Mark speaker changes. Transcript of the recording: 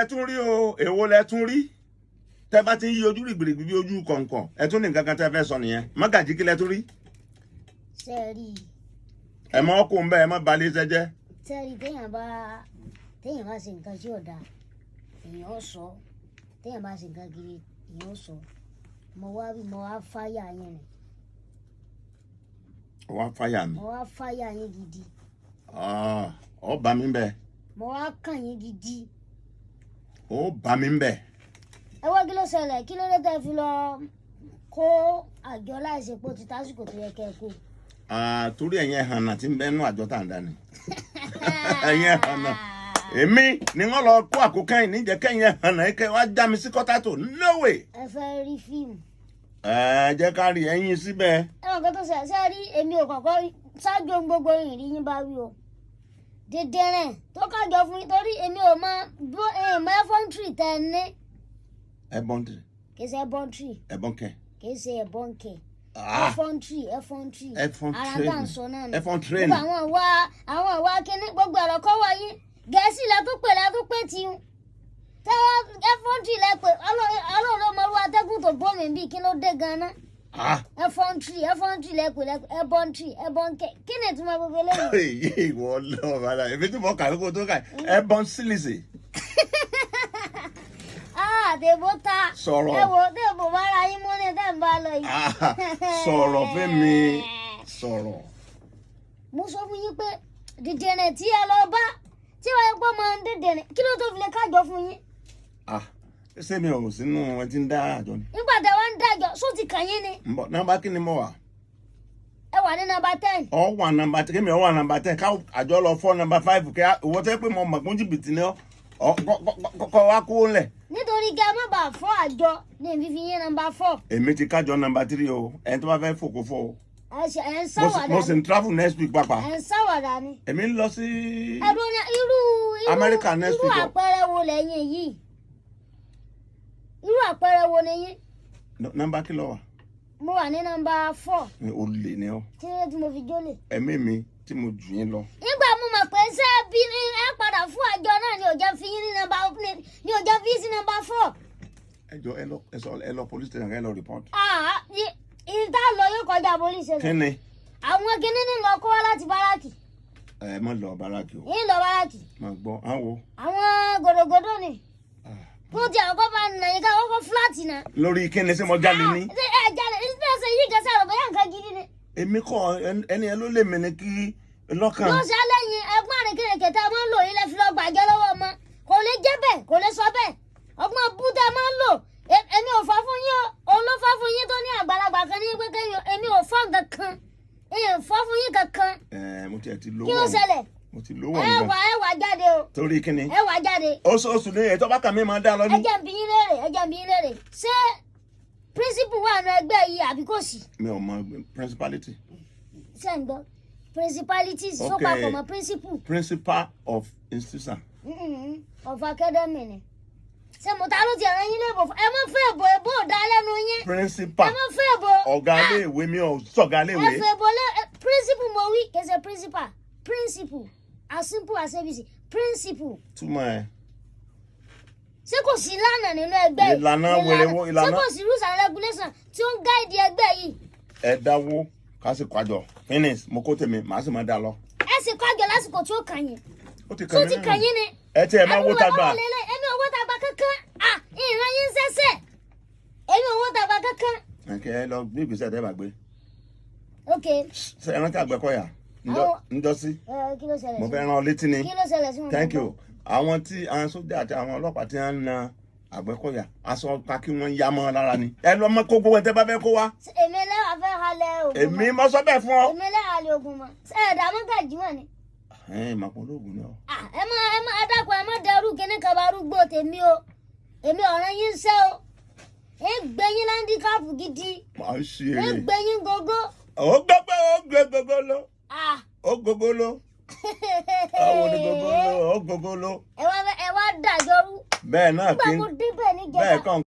Speaker 1: ẹ tún rí o èwo lẹ tún rí tẹ́ bá ti ń yí ojú rìgbìrìgbì bí ojú kọ̀ǹkọ̀ ẹ tún ní nǹkan kan tẹ́ fẹ́ sọ nìyẹn Mágàjí kí lẹ tún rí.
Speaker 2: sẹ́ẹ̀rì.
Speaker 1: ẹ mọ ọkọ ń bẹ ẹ mọ balẹ̀ iṣẹ́ jẹ́.
Speaker 2: sẹ́ẹ̀rì téèyàn bá ṣe nǹkan tí ò dáa èèyàn ó sọ téèyàn bá ṣe nǹkan gidi èèyàn ó sọ mo wá fáyà yẹn ni.
Speaker 1: wá fáyà mi.
Speaker 2: mo wá fáyà yẹn gidi.
Speaker 1: ọ bá mi bẹ.
Speaker 2: mo wá kàn yín gidi.
Speaker 1: ó bá mi bẹ.
Speaker 2: ẹ wá kí ló ṣẹlẹ̀ kí ló dé tẹ́ fi lọ kó àjọ láìsèpò ti tásìkò tó yẹ kẹ́ ẹ kó.
Speaker 1: torí ẹ̀yẹn hànà tí ń bẹ́ nú àjọ tá à ń dání ẹ̀yẹn hànà èmi ni wọ́n lọ kó àkókò ẹ̀yìn níjẹ́ kẹ́yìn hànà yìí kẹ́ wá já mi sí kọ́tàtò lówè.
Speaker 2: ẹ fẹ́ rí fíìmù.
Speaker 1: jẹ́ ká rí ẹyin síbẹ̀.
Speaker 2: ẹ mọ̀ kó tó ṣe rí èmi ò kọ̀kọ́ ṣáájú ohun gbogbo ìrìn yín bá wí o dèdèrè tó kájọ fún yín torí èmi ò mọ ẹfọ́ntì tẹ ẹ ní.
Speaker 1: ẹbọntì.
Speaker 2: kì í ṣe ẹbọntì.
Speaker 1: ẹbọnkẹ.
Speaker 2: kì í ṣe ẹbọnkẹ. ẹfọ́ntì
Speaker 1: ẹfọn
Speaker 2: ara tá à ń sọ náà ni.
Speaker 1: ẹfọn tírẹ́nì.
Speaker 2: gbogbo àwọn ìwà kíní gbogbo ọ̀rọ̀ kọ́ wáyé gẹ̀ẹ́sì lẹ́tún pé tiun tẹ́wọ́ ẹfọ́ntì lẹ́pẹ́ ọlọ́run ló mọ irú atẹ́gùn tó bọ́ mi bíi kí ló dé gan-an. ẹfọ́ntì lẹ́pẹ́ ẹbọnkẹ kí ni ìtumọ̀ gbogbo eléyìí.
Speaker 1: ìwọ lọ bàdà èmi tí mo kà lóko tó kà ẹbọn sílìsì.
Speaker 2: Dèbò ta.
Speaker 1: Sọ̀rọ̀.
Speaker 2: Dèbò bára yín mú ní tẹ́ ń bá lọ yìí.
Speaker 1: Sọ̀rọ̀ fẹ́mi sọ̀rọ̀.
Speaker 2: Mo sọ fún yín pé dìdìrín tí ẹ lọ bá tí wọ́n gbọ́ máa ń dìdìrín kí ló tó fi lè kájọ fún yín.
Speaker 1: Ṣé mi ò sínú ẹ ti ń dá àjọ ni.
Speaker 2: Nígbà tí wọ́n ń dájọ́ só ti kàn yín ni.
Speaker 1: Nọ́mbà kí ni mo wà?
Speaker 2: Ẹ wà ní nọ́mbà 10.
Speaker 1: Ọ wà nọ́mbà 10 kí mi ọ wà nọ́mbà 10 ká àjọ lọ fọ́ nọ́mbà 5 kí ìwọ tẹ́ pé mo mọ̀ pé jìbìtì ni kọ́ wá kúrò ńlẹ̀.
Speaker 2: Nítorí kí a má bàa fọ́ àjọ ní ìfífi yín nọ́mbà 4.
Speaker 1: Èmi ti kájọ nọ́mbà 3 o ẹni tó bá fẹ́ fòkó fọ́ o.
Speaker 2: Ẹ ń sáwàdà ni.
Speaker 1: Mo sì ń travel next week pàpà.
Speaker 2: Ẹ ń sáwàdà ni.
Speaker 1: Èmi ń lọ sí America next week.
Speaker 2: Irú àpẹẹrẹ wo lẹ́yìn yìí? Irú àpẹẹrẹ wo ni yín?
Speaker 1: Nọ́mbà kí ló wà?
Speaker 2: Mo wà ní nọ́mbà 4.
Speaker 1: O lè ní ọ.
Speaker 2: Tí mo fi jólè.
Speaker 1: Ẹ̀mí mi tí mo jù yín lọ.
Speaker 2: Nígbà mo mọ̀ pé ṣé bí ẹ padà fún àjọ náà ni ò jẹ́ fi yín ní nọ́mbà ni ò jẹ́ fi yín sí nọ́mbà 4.
Speaker 1: Ẹ lọ police station ẹ lọ report.
Speaker 2: Ìta lọ yóò kọjá police station.
Speaker 1: Kí ni?
Speaker 2: Àwọn kinní ní lọ kó wá láti báràkì.
Speaker 1: Ẹ má lọ báràkì o.
Speaker 2: Yín lọ báràkì.
Speaker 1: Máa gbọ́ àwọn.
Speaker 2: Àwọn gòdògòdò ni. Kó jẹ́ ọkọ̀ bá nà yín ká ọkọ̀ fúláàtì náà.
Speaker 1: Lórí kí ni sí mo jalè ní?
Speaker 2: Ẹ jalè ṣe yí kẹsà rẹ̀ bóyá nǹkan gidi ni.
Speaker 1: Èmi kọ́ ẹni ẹ ló lè mí ní kí lọ́kàn.
Speaker 2: Ló ṣe lẹ́yìn ẹgbọ́n rẹ̀ kí kẹta máa ń lò yín lẹ́ fi lọ gbàjẹ́ lọ́wọ́ ọmọ. Kò lè jẹ́ bẹ́ẹ̀ kò lè sọ bẹ́ẹ̀. Ọgbọ́n búdà máa ń lò. Èmi ò fọ́ fún yín o. Òun ló fọ́ fún yín tó ní àgbàlagbà kan ní pé èmi ò fọ́ kankan. Èmi ò fọ́ fún yín kankan.
Speaker 1: Mo tiẹ̀ ti lówó.
Speaker 2: Kí ló ṣẹlẹ̀?
Speaker 1: Mo ti lówó nígbà.
Speaker 2: Ẹ wà jáde o.
Speaker 1: Torí kí ni?
Speaker 2: Ẹ wà jáde.
Speaker 1: Oṣooṣù ni ètò bákan mi máa dá lọ ní.
Speaker 2: Ẹ jẹ́ n bi yín léèrè. Ṣé principal wà nínú ẹgbẹ́ yìí àbí kò sí?
Speaker 1: Mi ò mọ principality.
Speaker 2: Ṣé ń gbọ́? Principalities tó papọ̀ mọ́ principal.
Speaker 1: Principal of institution.
Speaker 2: Of academy ni. Ṣé mo ta ló ti ẹ̀rọ yín léèbò fún? Ẹ má fẹ́ èbò èbò ò dá lẹ́nu yín.
Speaker 1: Principal.
Speaker 2: Ẹ má fẹ́ èbò.
Speaker 1: Ọ̀gá iléèwé mi ò sọ̀gá iléèwé.
Speaker 2: Ẹ fẹ́ èbò principal mo wí kì í ṣe principal. Principal as simple as ABC. Principal.
Speaker 1: Túmọ̀ ẹ̀.
Speaker 2: Ṣé kò sí ìlànà nínú ẹgbẹ́ yìí?
Speaker 1: Ìlànà wèrè wo ìlànà?
Speaker 2: Ṣé kò sí rules and regulations tí ó ń gáìdì ẹgbẹ́ yìí?
Speaker 1: Ẹ dáwó ká sì kwájọ finish mo kó tèmi màá sì máa dá lọ.
Speaker 2: Ẹ sì kọ́jọ lásìkò tí ó kàn yín.
Speaker 1: Ó ti
Speaker 2: tó ti kàn yín ni.
Speaker 1: Ẹ tí ẹ máa wó tagbà.
Speaker 2: Èmi ò wó tagbà kankan. Ìran yín sẹ́sẹ̀. Èmi ò wó tagbà kankan.
Speaker 1: Ẹ̀kẹ́ ẹ lọ gbé ìgbésẹ̀ tẹ́ bá gbé.
Speaker 2: Ok.
Speaker 1: Ṣé ẹ rántí Àgbẹ̀kọ̀yà? Ǹjọ́ sí.
Speaker 2: Kí ló ṣẹlẹ̀ sí?
Speaker 1: Mo fẹ́ rán ọ létí ni.
Speaker 2: Kí ló ṣẹlẹ̀ sí wọn?
Speaker 1: Thank you. Àwọn sójà àti àwọn ọlọ́pàá tí wọ́n ń na Àgbẹ̀kọ̀yà aṣọ pa kí wọ́n yá mọ́ lára ni. Ẹ lọ mọ kó gbogbo ẹ̀ tẹ́ bá fẹ́ kó wá.
Speaker 2: Èmi lẹ́wà fẹ́ halẹ̀ ogun mọ́.
Speaker 1: Èmi mọ sọ bẹ́ẹ̀ fún ọ.
Speaker 2: Èmi lẹ́wà halẹ̀ ogun mọ́. Ṣé ẹ̀dá Mágàjí mọ̀ ni?
Speaker 1: Màpọ̀ lóògùn náà.
Speaker 2: Ẹ dákun ẹ má dẹrú kíní kan bá rúgbó tèmi o. Èmi ọ̀ràn yín ṣẹ́ o. Ẹ gbé yín láńdíkàpù gidi.
Speaker 1: Màá ṣe eré.
Speaker 2: Ẹ gbé yín gógó.
Speaker 1: Ó gbé gógó lọ. Ó gógó lọ. Àwọn onígbogbo ló ó gbogbo ló.
Speaker 2: Ẹ wá dàjọrú.
Speaker 1: Bẹ́ẹ̀ náà kí n
Speaker 2: nígbà mo débẹ̀ níjẹta.
Speaker 1: Bẹ́ẹ̀ kàn.